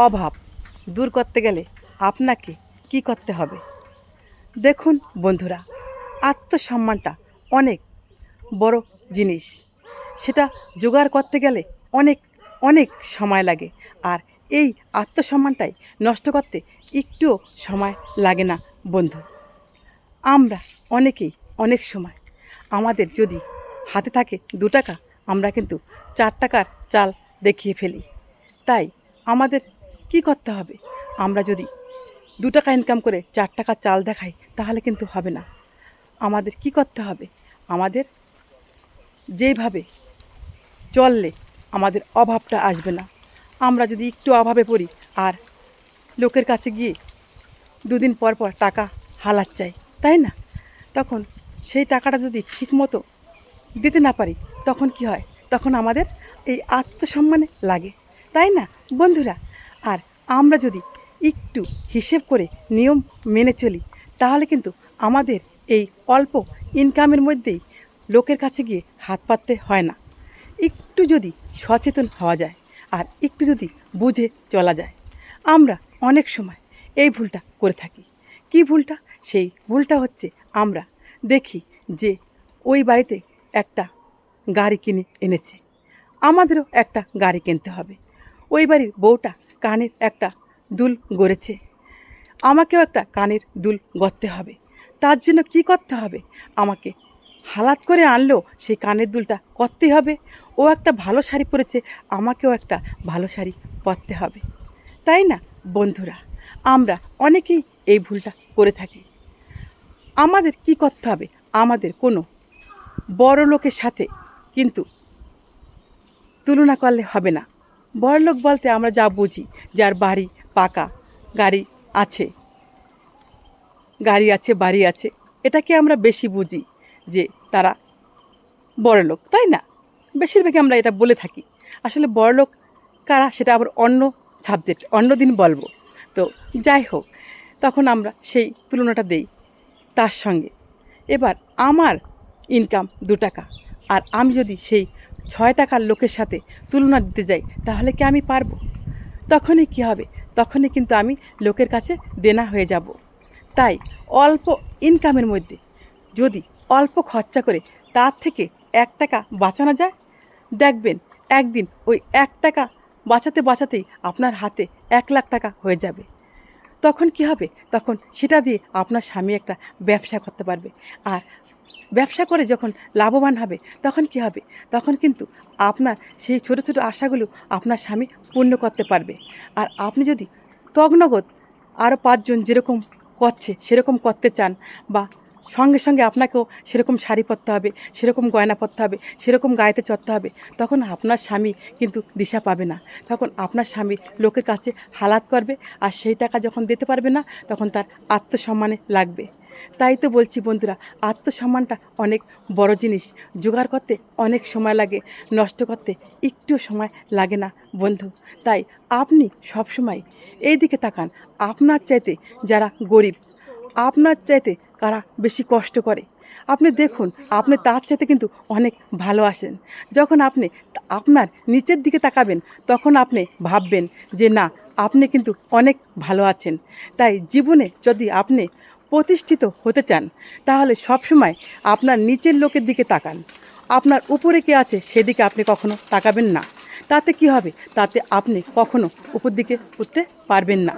অভাব দূর করতে গেলে আপনাকে কি করতে হবে? দেখুন বন্ধুরা, আত্মসম্মানটা অনেক বড় জিনিস। সেটা জোগাড় করতে গেলে অনেক অনেক সময় লাগে। আর এই আত্মসম্মানটাই নষ্ট করতে একটুও সময় লাগে না বন্ধু। আমরা অনেকেই অনেক সময় আমাদের যদি হাতে থাকে 2 টাকা, আমরা কিন্তু 4 টাকার চাল দেখিয়ে ফেলি। তাই আমাদের কি করতে হবে? আমরা যদি 2 টাকা ইনকাম করে 4 টাকা চাল দেখাই তাহলে কিন্তু হবে না। আমাদের কি করতে হবে? আমাদের যেইভাবে চললে আমাদের অভাবটা আসবে না। আমরা যদি একটু অভাবে পড়ি আর লোকের কাছে গিয়ে 2 দিন পর পর টাকা হালাত চাই, তাই না? তখন সেই টাকাটা যদি ঠিকমতো দিতে না পারি তখন কি হয়? তখন আমাদের এই আত্মসম্মানে লাগে, তাই না বন্ধুরা? আর আমরা যদি একটু হিসেব করে নিয়ম মেনে চলি তাহলে কিন্তু আমাদের এই অল্প ইনকামের মধ্যেই লোকের কাছে গিয়ে হাত পাততে হয় না। একটু যদি সচেতন হওয়া যায় আর একটু যদি বুঝে চলা যায়, আমরা অনেক সময় এই ভুলটা করে থাকি। কি ভুলটা? সেই ভুলটা হচ্ছে আমরা দেখি যে ওই বাড়িতে একটা গাড়ি কিনে এনেছে, আমাদেরও একটা গাড়ি কিনতে হবে। ওই বাড়ির বউটা কানের একটা দুল গড়েছে, আমাকেও একটা কানের দুল গড়তে হবে। তার জন্য কি করতে হবে? আমাকে হালাত করে আনলেও সেই কানের দুলটা করতেই হবে। ও একটা ভালো শাড়ি পরেছে, আমাকেও একটা ভালো শাড়ি পরতে হবে, তাই না বন্ধুরা? আমরা অনেকেই এই ভুলটা করে থাকি। আমাদের কি করতে হবে? আমাদের কোনো বড় লোকের সাথে কিন্তু তুলনা করলে হবে না। বড়লোক বলতে আমরা যা বুঝি, যার বাড়ি পাকা, গাড়ি আছে, বাড়ি আছে, এটাকে আমরা বেশি বুঝি যে তারা বড়লোক, তাই না? বেশিরভাগই আমরা এটা বলে থাকি। আসলে বড়লোক কারা সেটা আবার অন্য সাবজেক্ট, অন্য দিন বলবো। তো যাই হোক, তখন আমরা সেই তুলনাটা দেই তার সঙ্গে। এবার আমার ইনকাম 2 টাকা আর আমি যদি সেই 6 টাকার লোকের সাথে তুলনা দিতে যাই তাহলে কি আমি পারবো? তখনই কি হবে? তখনই কিন্তু আমি লোকের কাছে দেনা হয়ে যাব। তাই অল্প ইনকামের মধ্যে যদি অল্প খরচা করে তার থেকে 1 টাকা বাঁচানো যায়, দেখবেন একদিন ওই 1 টাকা বাঁচাতে বাঁচাতেই আপনার হাতে 1 লাখ টাকা হয়ে যাবে। তখন কি হবে? তখন সেটা দিয়ে আপনার স্বামী একটা ব্যবসা করতে পারবে। আর ব্যবসা করে যখন লাভবান হবে তখন কি হবে? তখন কিন্তু আপনার সেই ছোট ছোট আশাগুলো আপনার স্বামী পূর্ণ করতে পারবে। আর আপনি যদি তগনগদ আরও 5 জন যেরকম করছে সেরকম করতে চান, বা সঙ্গে সঙ্গে আপনাকেও সেরকম শাড়ি পরতে হবে, সেরকম গয়না পরতে হবে, সেরকম গায়েতে চড়তে হবে, তখন আপনার স্বামী কিন্তু দিশা পাবে না। তখন আপনার স্বামী লোকের কাছে হালাত করবে, আর সেই টাকা যখন দিতে পারবে না তখন তার আত্মসম্মানে লাগবে। তাই তো বলছি বন্ধুরা, আত্মসম্মানটা অনেক বড় জিনিস। জোগাড় করতে অনেক সময় লাগে, নষ্ট করতে একটুও সময় লাগে না বন্ধু। তাই আপনি সবসময় এই দিকে তাকান, আপনার চাইতে যারা গরিব, আপনার চাইতে কারা বেশি কষ্ট করে, আপনি দেখুন, আপনি তার চাইতে কিন্তু অনেক ভালো আছেন। যখন আপনি আপনার নিচের দিকে তাকাবেন তখন আপনি ভাববেন যে না, আপনি কিন্তু অনেক ভালো আছেন। তাই জীবনে যদি আপনি প্রতিষ্ঠিত হতে চান তাহলে সবসময় আপনার নিচের লোকের দিকে তাকান। আপনার উপরে কে আছে সেদিকে আপনি কখনো তাকাবেন না। তাতে কি হবে? তাতে আপনি কখনো উপর দিকে উঠতে পারবেন না।